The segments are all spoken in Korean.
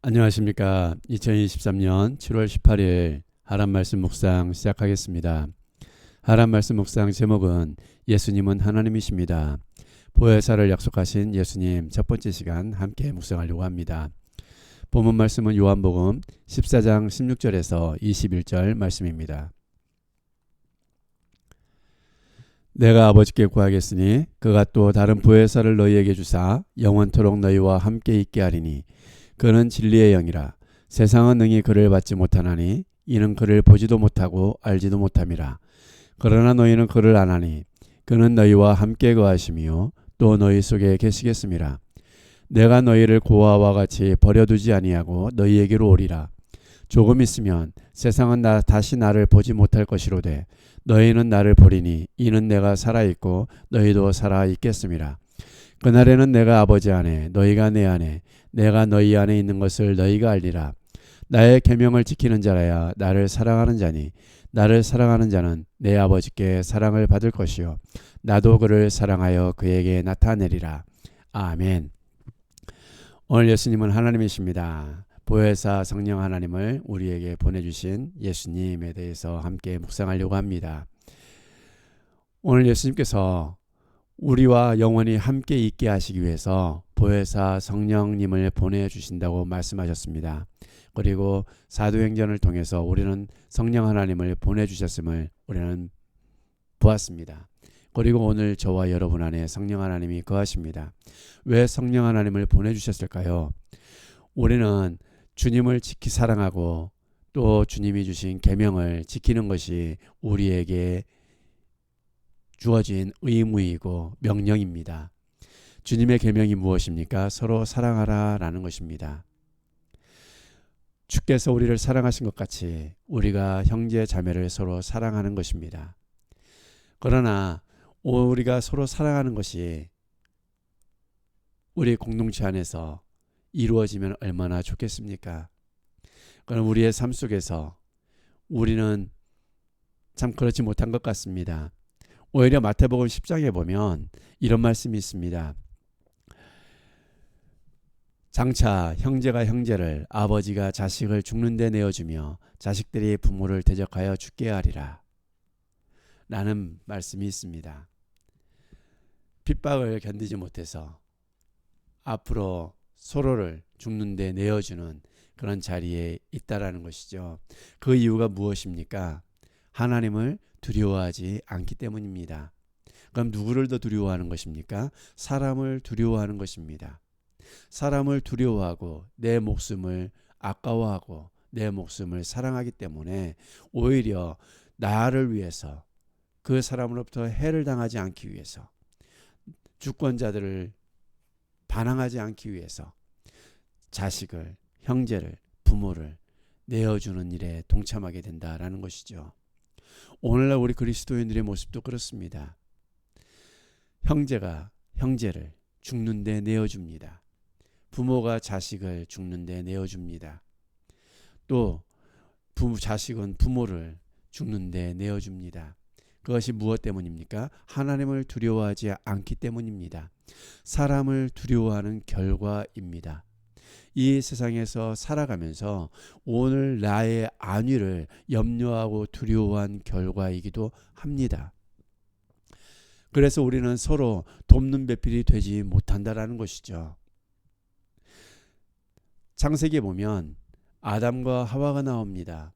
안녕하십니까. 2023년 7월 18일 하람 말씀 묵상 시작하겠습니다. 하람 말씀 묵상 제목은 예수님은 하나님이십니다. 보혜사를 약속하신 예수님 첫 번째 시간 함께 묵상하려고 합니다. 본문 말씀은 요한복음 14장 16절에서 21절 말씀입니다. 내가 아버지께 구하겠으니 그가 또 다른 보혜사를 너희에게 주사 영원토록 너희와 함께 있게 하리니 그는 진리의 영이라. 세상은 능히 그를 받지 못하나니 이는 그를 보지도 못하고 알지도 못함이라. 그러나 너희는 그를 아나니 그는 너희와 함께 거하시며 또 너희 속에 계시겠음이라. 내가 너희를 고아와 같이 버려두지 아니하고 너희에게로 오리라. 조금 있으면 세상은 다시 나를 보지 못할 것이로되 너희는 나를 보리니 이는 내가 살아있고 너희도 살아있겠음이라. 그날에는 내가 아버지 안에 너희가 내 안에 내가 너희 안에 있는 것을 너희가 알리라. 나의 계명을 지키는 자라야 나를 사랑하는 자니 나를 사랑하는 자는 내 아버지께 사랑을 받을 것이요 나도 그를 사랑하여 그에게 나타내리라. 아멘. 오늘 예수님은 하나님이십니다. 보혜사 성령 하나님을 우리에게 보내주신 예수님에 대해서 함께 묵상하려고 합니다. 오늘 예수님께서 우리와 영원히 함께 있게 하시기 위해서 보혜사 성령님을 보내주신다고 말씀하셨습니다. 그리고 사도행전을 통해서 우리는 성령 하나님을 보내주셨음을 우리는 보았습니다. 그리고 오늘 저와 여러분 안에 성령 하나님이 거하십니다. 왜 성령 하나님을 보내주셨을까요? 우리는 주님을 지키 사랑하고 또 주님이 주신 계명을 지키는 것이 우리에게 주어진 의무이고 명령입니다. 주님의 계명이 무엇입니까? 서로 사랑하라 라는 것입니다. 주께서 우리를 사랑하신 것 같이 우리가 형제 자매를 서로 사랑하는 것입니다. 그러나 우리가 서로 사랑하는 것이 우리 공동체 안에서 이루어지면 얼마나 좋겠습니까? 그럼 우리의 삶 속에서 우리는 참 그렇지 못한 것 같습니다. 오히려 마태복음 10장에 보면 이런 말씀이 있습니다. 장차 형제가 형제를 아버지가 자식을 죽는 데 내어주며 자식들이 부모를 대적하여 죽게 하리라 라는 말씀이 있습니다. 핍박을 견디지 못해서 앞으로 서로를 죽는 데 내어주는 그런 자리에 있다라는 것이죠. 그 이유가 무엇입니까? 하나님을 두려워하지 않기 때문입니다. 그럼 누구를 더 두려워하는 것입니까? 사람을 두려워하는 것입니다. 사람을 두려워하고 내 목숨을 아까워하고 내 목숨을 사랑하기 때문에 오히려 나를 위해서 그 사람으로부터 해를 당하지 않기 위해서 주권자들을 반항하지 않기 위해서 자식을, 형제를, 부모를 내어주는 일에 동참하게 된다라는 것이죠. 오늘날 우리 그리스도인들의 모습도 그렇습니다. 형제가 형제를 죽는 데 내어줍니다. 부모가 자식을 죽는 데 내어줍니다. 또 자식은 부모를 죽는 데 내어줍니다. 그것이 무엇 때문입니까? 하나님을 두려워하지 않기 때문입니다. 사람을 두려워하는 결과입니다. 이 세상에서 살아가면서 오늘 나의 안위를 염려하고 두려워한 결과이기도 합니다. 그래서 우리는 서로 돕는 배필이 되지 못한다라는 것이죠. 창세기에 보면 아담과 하와가 나옵니다.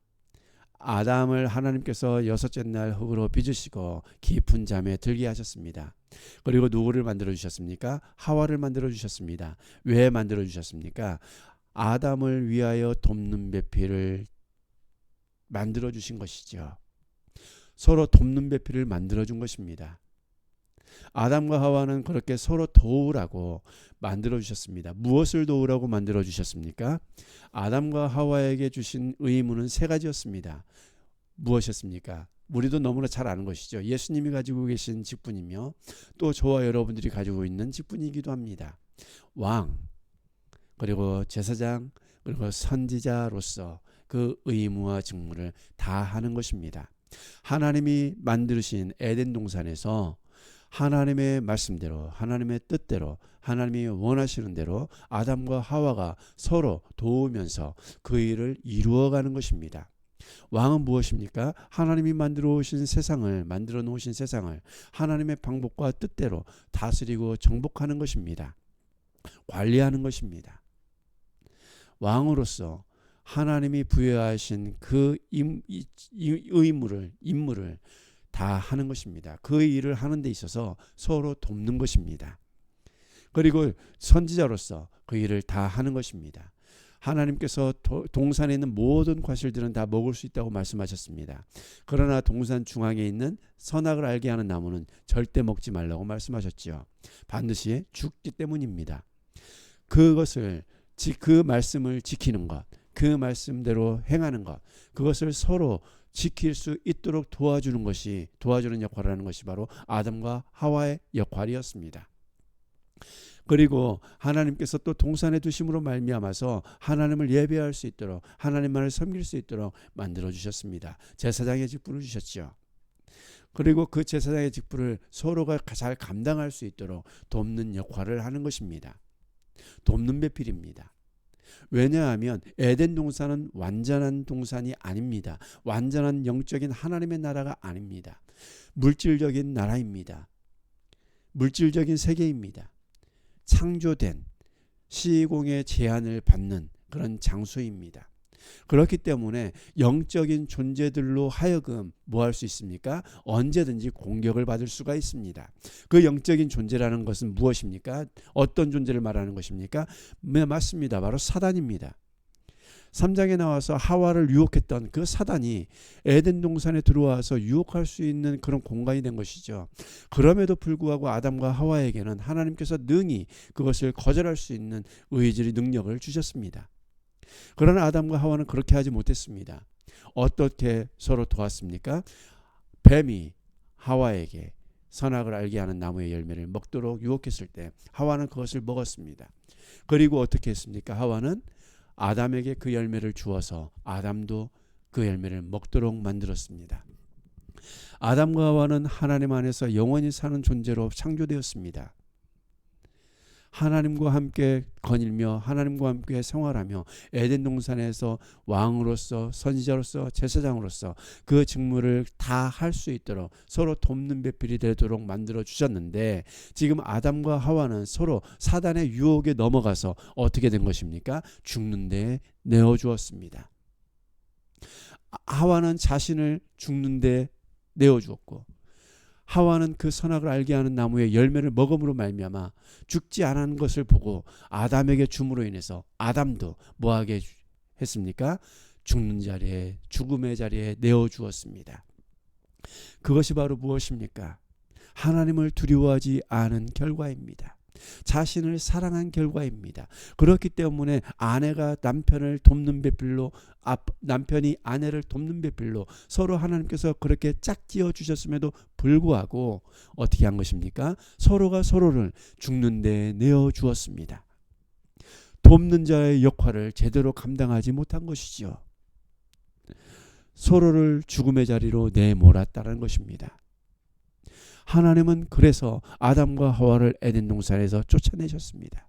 아담을 하나님께서 여섯째 날 흙으로 빚으시고 깊은 잠에 들게 하셨습니다. 그리고 누구를 만들어 주셨습니까? 하와를 만들어 주셨습니다. 왜 만들어 주셨습니까? 아담을 위하여 돕는 배필을 만들어 주신 것이죠. 서로 돕는 배필을 만들어 준 것입니다. 아담과 하와는 그렇게 서로 도우라고 만들어 주셨습니다. 무엇을 도우라고 만들어 주셨습니까? 아담과 하와에게 주신 의무는 세 가지였습니다. 무엇이었습니까? 우리도 너무나 잘 아는 것이죠. 예수님이 가지고 계신 직분이며 또 저와 여러분들이 가지고 있는 직분이기도 합니다. 왕, 그리고 제사장, 그리고 선지자로서 그 의무와 직무를 다 하는 것입니다. 하나님이 만드신 에덴 동산에서 하나님의 말씀대로, 하나님의 뜻대로, 하나님이 원하시는 대로 아담과 하와가 서로 도우면서 그 일을 이루어가는 것입니다. 왕은 무엇입니까? 하나님이 만들어 놓으신 세상을 하나님의 방법과 뜻대로 다스리고 정복하는 것입니다. 관리하는 것입니다. 왕으로서 하나님이 부여하신 그 임무를 다 하는 것입니다. 그 일을 하는 데 있어서 서로 돕는 것입니다. 그리고 선지자로서 그 일을 다 하는 것입니다. 하나님께서 동산에 있는 모든 과실들은 다 먹을 수 있다고 말씀하셨습니다. 그러나 동산 중앙에 있는 선악을 알게 하는 나무는 절대 먹지 말라고 말씀하셨지요. 반드시 죽기 때문입니다. 그 말씀을 지키는 것, 그 말씀대로 행하는 것, 그것을 서로 지킬 수 있도록 도와주는 역할을 하는 것이 바로 아담과 하와의 역할이었습니다. 그리고 하나님께서 또 동산에 두심으로 말미암아서 하나님을 예배할 수 있도록, 하나님만을 섬길 수 있도록 만들어 주셨습니다. 제사장의 직분을 주셨죠. 그리고 그 제사장의 직분을 서로가 잘 감당할 수 있도록 돕는 역할을 하는 것입니다. 돕는 배필입니다. 왜냐하면 에덴 동산은 완전한 동산이 아닙니다. 완전한 영적인 하나님의 나라가 아닙니다. 물질적인 나라입니다. 물질적인 세계입니다. 창조된 시공의 제한을 받는 그런 장소입니다. 그렇기 때문에 영적인 존재들로 하여금 뭐 할 수 있습니까? 언제든지 공격을 받을 수가 있습니다. 그 영적인 존재라는 것은 무엇입니까? 어떤 존재를 말하는 것입니까? 네, 맞습니다. 바로 사단입니다. 3장에 나와서 하와를 유혹했던 그 사단이 에덴 동산에 들어와서 유혹할 수 있는 그런 공간이 된 것이죠. 그럼에도 불구하고 아담과 하와에게는 하나님께서 능히 그것을 거절할 수 있는 의지의 능력을 주셨습니다. 그러나 아담과 하와는 그렇게 하지 못했습니다. 어떻게 서로 도왔습니까? 뱀이 하와에게 선악을 알게 하는 나무의 열매를 먹도록 유혹했을 때 하와는 그것을 먹었습니다. 그리고 어떻게 했습니까? 하와는 아담에게 그 열매를 주어서 아담도 그 열매를 먹도록 만들었습니다. 아담과 하와는 하나님 안에서 영원히 사는 존재로 창조되었습니다. 하나님과 함께 거닐며 하나님과 함께 생활하며 에덴 동산에서 왕으로서 선지자로서 제사장으로서 그 직무를 다 할 수 있도록 서로 돕는 배필이 되도록 만들어 주셨는데, 지금 아담과 하와는 서로 사단의 유혹에 넘어가서 어떻게 된 것입니까? 죽는 데에 내어 주었습니다. 하와는 자신을 죽는 데에 내어 주었고, 하와는 그 선악을 알게 하는 나무의 열매를 먹음으로 말미암아 죽지 않은 것을 보고 아담에게 줌으로 인해서 아담도 뭐하게 했습니까? 죽음의 자리에 내어 주었습니다. 그것이 바로 무엇입니까? 하나님을 두려워하지 않은 결과입니다. 자신을 사랑한 결과입니다. 그렇기 때문에 아내가 남편을 돕는 배필로, 남편이 아내를 돕는 배필로 서로 하나님께서 그렇게 짝지어 주셨음에도 불구하고 어떻게 한 것입니까? 서로가 서로를 죽는 데에 내어 주었습니다. 돕는 자의 역할을 제대로 감당하지 못한 것이죠. 서로를 죽음의 자리로 내몰았다는 것입니다. 하나님은 그래서 아담과 하와를 에덴 동산에서 쫓아내셨습니다.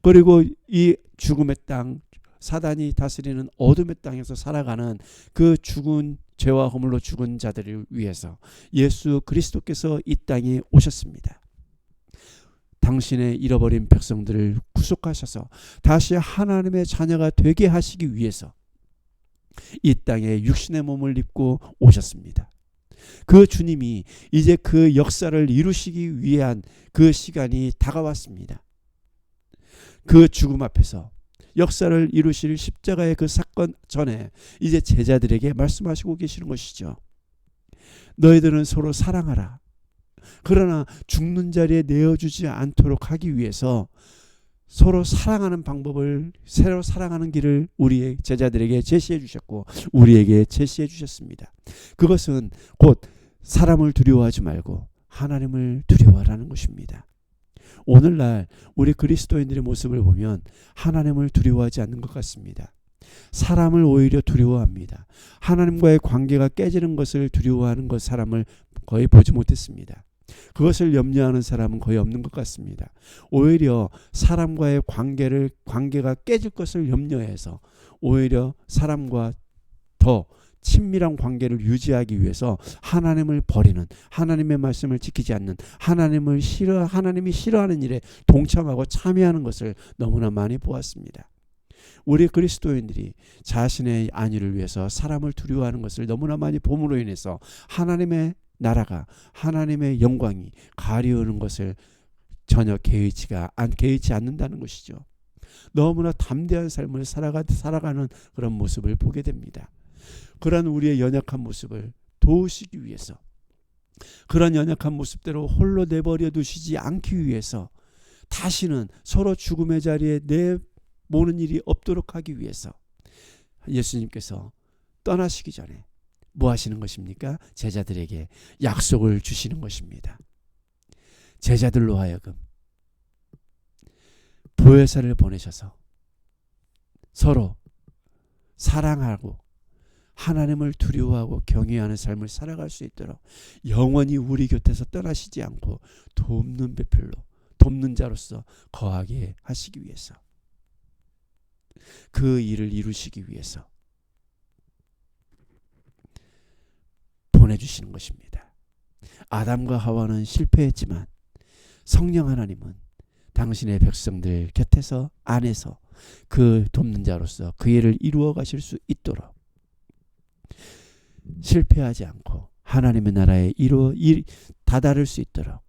그리고 이 죽음의 땅, 사단이 다스리는 어둠의 땅에서 살아가는 그 죽은 죄와 허물로 죽은 자들을 위해서 예수 그리스도께서 이 땅에 오셨습니다. 당신의 잃어버린 백성들을 구속하셔서 다시 하나님의 자녀가 되게 하시기 위해서 이 땅에 육신의 몸을 입고 오셨습니다. 그 주님이 이제 그 역사를 이루시기 위한 그 시간이 다가왔습니다. 그 죽음 앞에서 역사를 이루실 십자가의 그 사건 전에 이제 제자들에게 말씀하시고 계시는 것이죠. 너희들은 서로 사랑하라. 그러나 죽는 자리에 내어주지 않도록 하기 위해서 서로 사랑하는 방법을, 서로 사랑하는 길을 우리의 제자들에게 제시해 주셨고 우리에게 제시해 주셨습니다. 그것은 곧 사람을 두려워하지 말고 하나님을 두려워하라는 것입니다. 오늘날 우리 그리스도인들의 모습을 보면 하나님을 두려워하지 않는 것 같습니다. 사람을 오히려 두려워합니다. 하나님과의 관계가 깨지는 것을 두려워하는 것 사람을 거의 보지 못했습니다. 그것을 염려하는 사람은 거의 없는 것 같습니다. 오히려 사람과의 관계가 깨질 것을 염려해서 오히려 사람과 더 친밀한 관계를 유지하기 위해서 하나님을 버리는, 하나님의 말씀을 지키지 않는, 하나님이 싫어하는 일에 동참하고 참여하는 것을 너무나 많이 보았습니다. 우리 그리스도인들이 자신의 안위를 위해서 사람을 두려워하는 것을 너무나 많이 봄으로 인해서 하나님의 나라가, 하나님의 영광이 가려우는 것을 전혀 개의치 않는다는 것이죠. 너무나 담대한 삶을 살아가는 그런 모습을 보게 됩니다. 그런 우리의 연약한 모습을 도우시기 위해서, 그런 연약한 모습대로 홀로 내버려 두시지 않기 위해서, 다시는 서로 죽음의 자리에 내모는 일이 없도록 하기 위해서 예수님께서 떠나시기 전에 뭐 하시는 것입니까? 제자들에게 약속을 주시는 것입니다. 제자들로 하여금 보혜사를 보내셔서 서로 사랑하고 하나님을 두려워하고 경외하는 삶을 살아갈 수 있도록 영원히 우리 곁에서 떠나시지 않고 돕는 자로서 거하게 하시기 위해서, 그 일을 이루시기 위해서 보내주시는 것입니다. 아담과 하와는 실패했지만 성령 하나님은 당신의 백성들 곁에서, 안에서 그 돕는 자로서 그 일을 이루어 가실 수 있도록 실패하지 않고 하나님의 나라에 다다를 수 있도록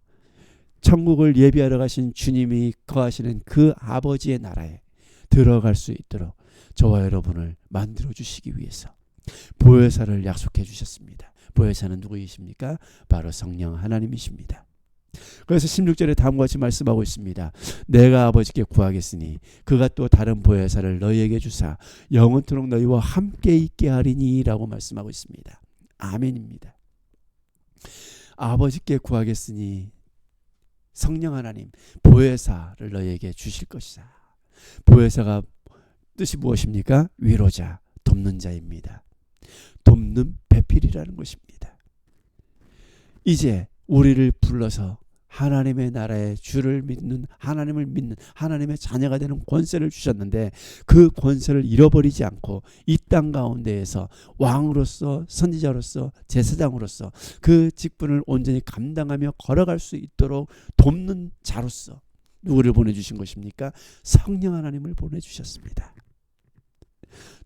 천국을 예비하러 가신 주님이 거하시는 그 아버지의 나라에 들어갈 수 있도록 저와 여러분을 만들어 주시기 위해서 보혜사를 약속해 주셨습니다. 보혜사는 누구이십니까? 바로 성령 하나님이십니다. 그래서 16절에 다음과 같이 말씀하고 있습니다. 내가 아버지께 구하겠으니 그가 또 다른 보혜사를 너희에게 주사 영원토록 너희와 함께 있게 하리니 라고 말씀하고 있습니다. 아멘입니다. 아버지께 구하겠으니 성령 하나님 보혜사를 너희에게 주실 것이다. 보혜사가 뜻이 무엇입니까? 위로자, 돕는 자입니다. 돕는 배필이라는 것입니다. 이제 우리를 불러서 하나님의 나라의 주를 믿는, 하나님을 믿는 하나님의 자녀가 되는 권세를 주셨는데 그 권세를 잃어버리지 않고 이 땅 가운데에서 왕으로서, 선지자로서, 제사장으로서 그 직분을 온전히 감당하며 걸어갈 수 있도록 돕는 자로서 누구를 보내주신 것입니까? 성령 하나님을 보내주셨습니다.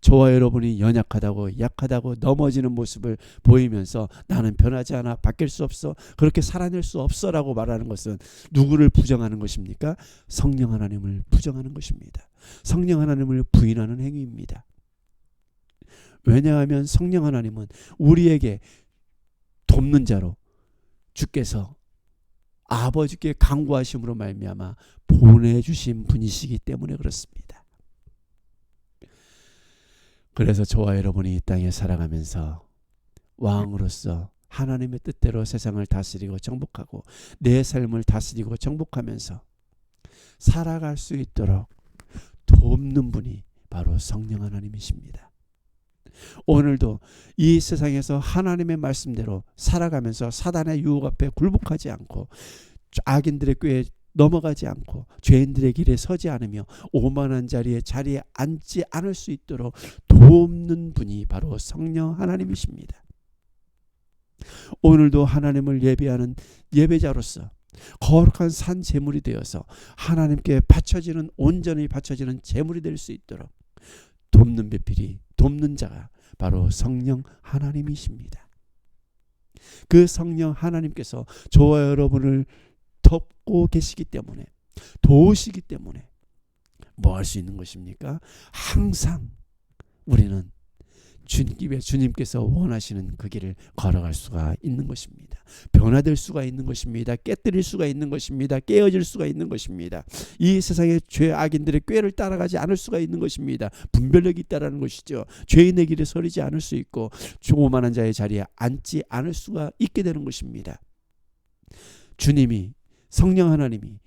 저와 여러분이 연약하다고, 약하다고 넘어지는 모습을 보이면서 나는 변하지 않아, 바뀔 수 없어, 그렇게 살아낼 수 없어 라고 말하는 것은 누구를 부정하는 것입니까? 성령 하나님을 부정하는 것입니다. 성령 하나님을 부인하는 행위입니다. 왜냐하면 성령 하나님은 우리에게 돕는 자로 주께서 아버지께 간구하심으로 말미암아 보내주신 분이시기 때문에 그렇습니다. 그래서 저와 여러분이 이 땅에 살아가면서 왕으로서 하나님의 뜻대로 세상을 다스리고 정복하고 내 삶을 다스리고 정복하면서 살아갈 수 있도록 돕는 분이 바로 성령 하나님이십니다. 오늘도 이 세상에서 하나님의 말씀대로 살아가면서 사단의 유혹 앞에 굴복하지 않고 악인들의 꾀에 넘어가지 않고 죄인들의 길에 서지 않으며 오만한 자리에 앉지 않을 수 있도록 돕는 분이 바로 성령 하나님이십니다. 오늘도 하나님을 예배하는 예배자로서 거룩한 산 제물이 되어서 하나님께 온전히 바쳐지는 제물이 될 수 있도록 돕는 배필이, 돕는 자가 바로 성령 하나님이십니다. 그 성령 하나님께서 저와 여러분을 돕고 계시기 때문에, 도우시기 때문에 뭐 할 수 있는 것입니까? 항상 우리는 주님께서 원하시는 그 길을 걸어갈 수가 있는 것입니다. 변화될 수가 있는 것입니다. 깨뜨릴 수가 있는 것입니다. 깨어질 수가 있는 것입니다. 이 세상의 악인들의 꾀를 따라가지 않을 수가 있는 것입니다. 분별력이 있다라는 것이죠. 죄인의 길에 서리지 않을 수 있고 오만한 자의 자리에 앉지 않을 수가 있게 되는 것입니다. 주님이, 성령 하나님이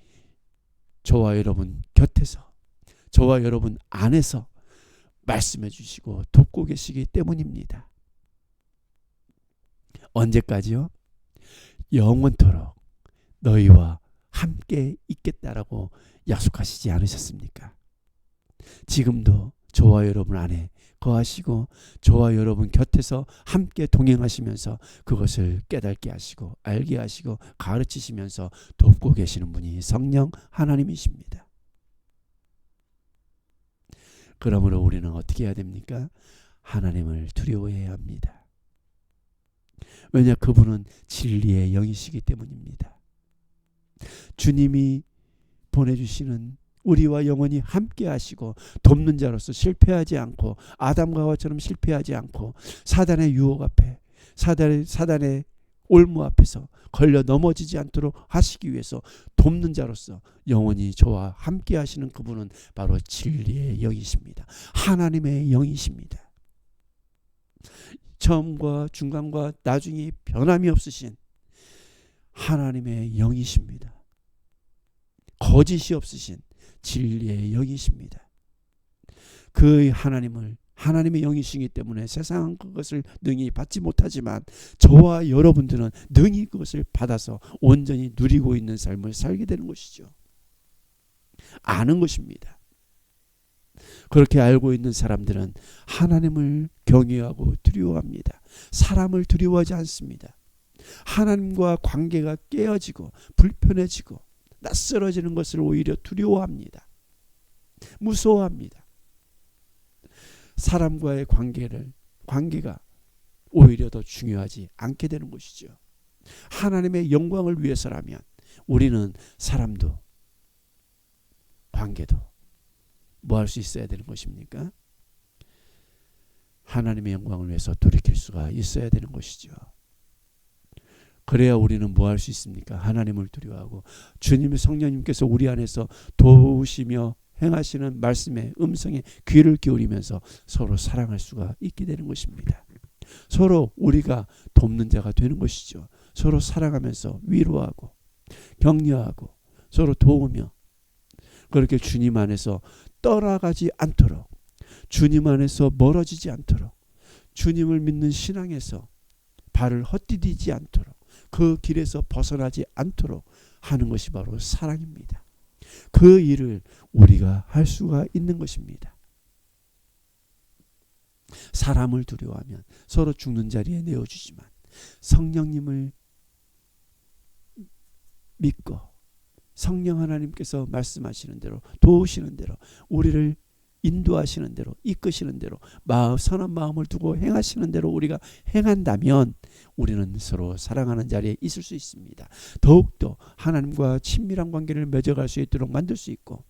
저와 여러분 곁에서, 저와 여러분 안에서 말씀해 주시고 돕고 계시기 때문입니다. 언제까지요? 영원토록 너희와 함께 있겠다라고 약속하시지 않으셨습니까? 지금도 저와 여러분 안에 거하시고 저와 여러분 곁에서 함께 동행하시면서 그것을 깨닫게 하시고 알게 하시고 가르치시면서 돕고 계시는 분이 성령 하나님이십니다. 그러므로 우리는 어떻게 해야 됩니까? 하나님을 두려워해야 합니다. 왜냐, 그분은 진리의 영이시기 때문입니다. 주님이 보내주시는 우리와 영원히 함께 하시고 돕는 자로서 실패하지 않고 아담과 하와처럼 실패하지 않고 사단의 유혹 앞에 사단의 올무 앞에서 걸려 넘어지지 않도록 하시기 위해서 돕는 자로서 영원히 저와 함께 하시는 그분은 바로 진리의 영이십니다. 하나님의 영이십니다. 처음과 중간과 나중에 변함이 없으신 하나님의 영이십니다. 거짓이 없으신 진리의 영이십니다. 그 하나님의 영이시기 때문에 세상은 그것을 능히 받지 못하지만 저와 여러분들은 능히 그것을 받아서 온전히 누리고 있는 삶을 살게 되는 것이죠. 아는 것입니다. 그렇게 알고 있는 사람들은 하나님을 경외하고 두려워합니다. 사람을 두려워하지 않습니다. 하나님과 관계가 깨어지고 불편해지고 낯설어지는 것을 오히려 두려워합니다. 무서워합니다. 사람과의 관계가 오히려 더 중요하지 않게 되는 것이죠. 하나님의 영광을 위해서라면 우리는 사람도 관계도 뭐 할 수 있어야 되는 것입니까? 하나님의 영광을 위해서 돌이킬 수가 있어야 되는 것이죠. 그래야 우리는 뭐 할 수 있습니까? 하나님을 두려워하고 주님의 성령님께서 우리 안에서 도우시며 행하시는 말씀의 음성에 귀를 기울이면서 서로 사랑할 수가 있게 되는 것입니다. 서로 우리가 돕는 자가 되는 것이죠. 서로 사랑하면서 위로하고 격려하고 서로 도우며 그렇게 주님 안에서 떠나가지 않도록, 주님 안에서 멀어지지 않도록, 주님을 믿는 신앙에서 발을 헛디디지 않도록, 그 길에서 벗어나지 않도록 하는 것이 바로 사랑입니다. 그 일을 우리가 할 수가 있는 것입니다. 사람을 두려워하면 서로 죽는 자리에 내어주지만 성령님을 믿고 성령 하나님께서 말씀하시는 대로 도우시는 대로 우리를 인도하시는 대로 이끄시는 대로 선한 마음을 두고 행하시는 대로 우리가 행한다면 우리는 서로 사랑하는 자리에 있을 수 있습니다. 더욱더 하나님과 친밀한 관계를 맺어갈 수 있도록 만들 수 있고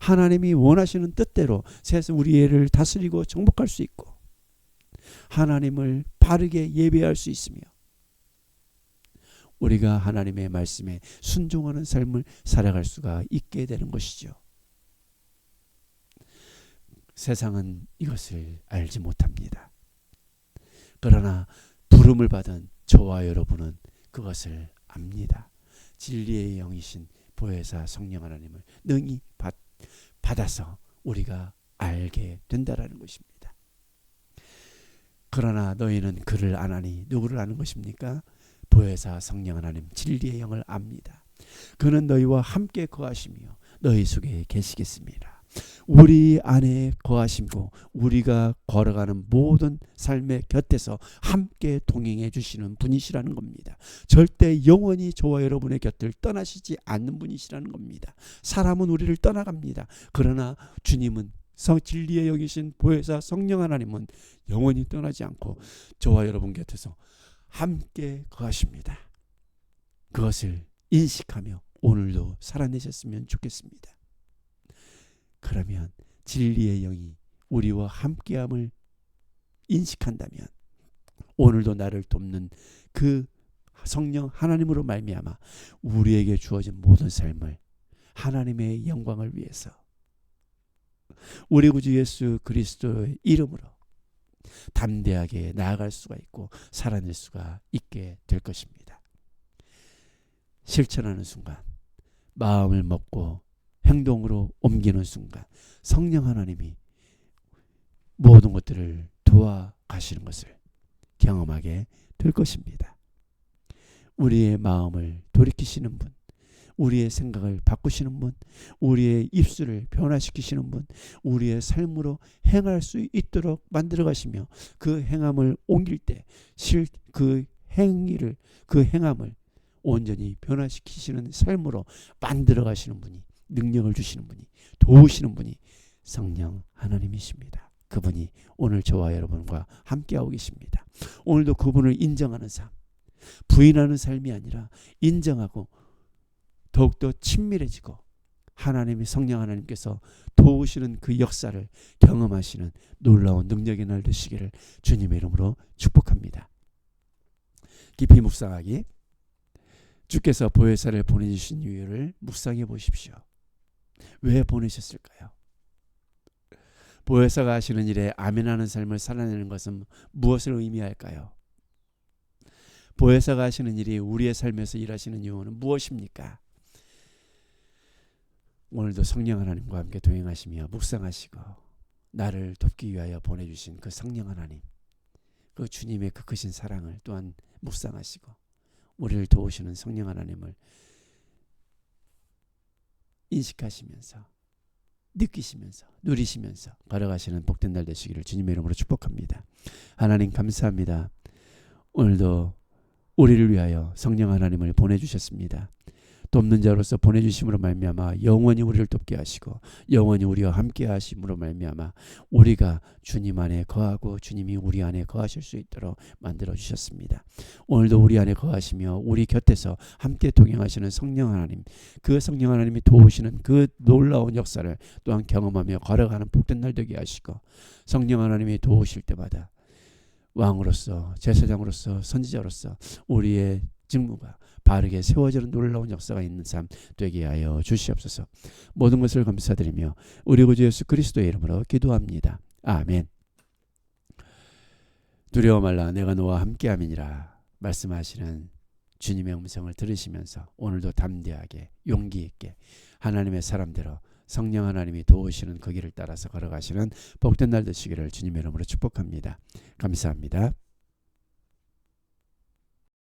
하나님이 원하시는 뜻대로 세상 우리 애를 다스리고 정복할 수 있고 하나님을 바르게 예배할 수 있으며 우리가 하나님의 말씀에 순종하는 삶을 살아갈 수가 있게 되는 것이죠. 세상은 이것을 알지 못합니다. 그러나 부름을 받은 저와 여러분은 그것을 압니다. 진리의 영이신 보혜사 성령 하나님을 능히 받아서 우리가 알게 된다라는 것입니다. 그러나 너희는 그를 안 아니 누구를 아는 것입니까? 보혜사 성령 하나님 진리의 영을 압니다. 그는 너희와 함께 거하시며 너희 속에 계시겠습니다. 우리 안에 거하시고 우리가 걸어가는 모든 삶의 곁에서 함께 동행해 주시는 분이시라는 겁니다. 절대 영원히 저와 여러분의 곁을 떠나시지 않는 분이시라는 겁니다. 사람은 우리를 떠나갑니다. 그러나 주님은 진리의 영이신 보혜사 성령 하나님은 영원히 떠나지 않고 저와 여러분 곁에서 함께 거하십니다. 그것을 인식하며 오늘도 살아내셨으면 좋겠습니다. 그러면 진리의 영이 우리와 함께함을 인식한다면 오늘도 나를 돕는 그 성령 하나님으로 말미암아 우리에게 주어진 모든 삶을 하나님의 영광을 위해서 우리 구주 예수 그리스도의 이름으로 담대하게 나아갈 수가 있고 살아낼 수가 있게 될 것입니다. 실천하는 순간 마음을 먹고 행동으로 옮기는 순간 성령 하나님이 모든 것들을 도와가시는 것을 경험하게 될 것입니다. 우리의 마음을 돌이키시는 분, 우리의 생각을 바꾸시는 분, 우리의 입술을 변화시키시는 분, 우리의 삶으로 행할 수 있도록 만들어 가시며 그 행함을 옮길 때 그 행위를, 그 행함을 온전히 변화시키시는 삶으로 만들어 가시는 분이, 능력을 주시는 분이, 도우시는 분이 성령 하나님이십니다. 그분이 오늘 저와 여러분과 함께하고 계십니다. 오늘도 그분을 인정하는 삶, 부인하는 삶이 아니라 인정하고 더욱더 친밀해지고 하나님이, 성령 하나님께서 도우시는 그 역사를 경험하시는 놀라운 능력의 날 되시기를 주님의 이름으로 축복합니다. 깊이 묵상하기. 주께서 보혜사를 보내주신 이유를 묵상해 보십시오. 왜 보내셨을까요? 보혜사가 하시는 일에 아멘하는 삶을 살아내는 것은 무엇을 의미할까요? 보혜사가 하시는 일이 우리의 삶에서 일하시는 이유는 무엇입니까? 오늘도 성령 하나님과 함께 동행하시며 묵상하시고 나를 돕기 위하여 보내주신 그 성령 하나님, 그 주님의 그 크신 사랑을 또한 묵상하시고 우리를 도우시는 성령 하나님을 인식하시면서 느끼시면서 누리시면서 걸어가시는 복된 날 되시기를 주님의 이름으로 축복합니다. 하나님 감사합니다. 오늘도 우리를 위하여 성령 하나님을 보내주셨습니다. 돕는 자로서 보내주심으로 말미암아 영원히 우리를 돕게 하시고 영원히 우리와 함께 하심으로 말미암아 우리가 주님 안에 거하고 주님이 우리 안에 거하실 수 있도록 만들어 주셨습니다. 오늘도 우리 안에 거하시며 우리 곁에서 함께 동행하시는 성령 하나님, 그 성령 하나님이 도우시는 그 놀라운 역사를 또한 경험하며 걸어가는 복된 날 되게 하시고 성령 하나님이 도우실 때마다 왕으로서, 제사장으로서, 선지자로서 우리의 직무가 바르게 세워지는 놀라운 역사가 있는 삶 되게 하여 주시옵소서. 모든 것을 감사드리며 우리 구주 예수 그리스도의 이름으로 기도합니다. 아멘. 두려워 말라, 내가 너와 함께함이니라 말씀하시는 주님의 음성을 들으시면서 오늘도 담대하게 용기 있게 하나님의 사람대로 성령 하나님이 도우시는 그 길을 따라서 걸어가시는 복된 날 되시기를 주님의 이름으로 축복합니다. 감사합니다.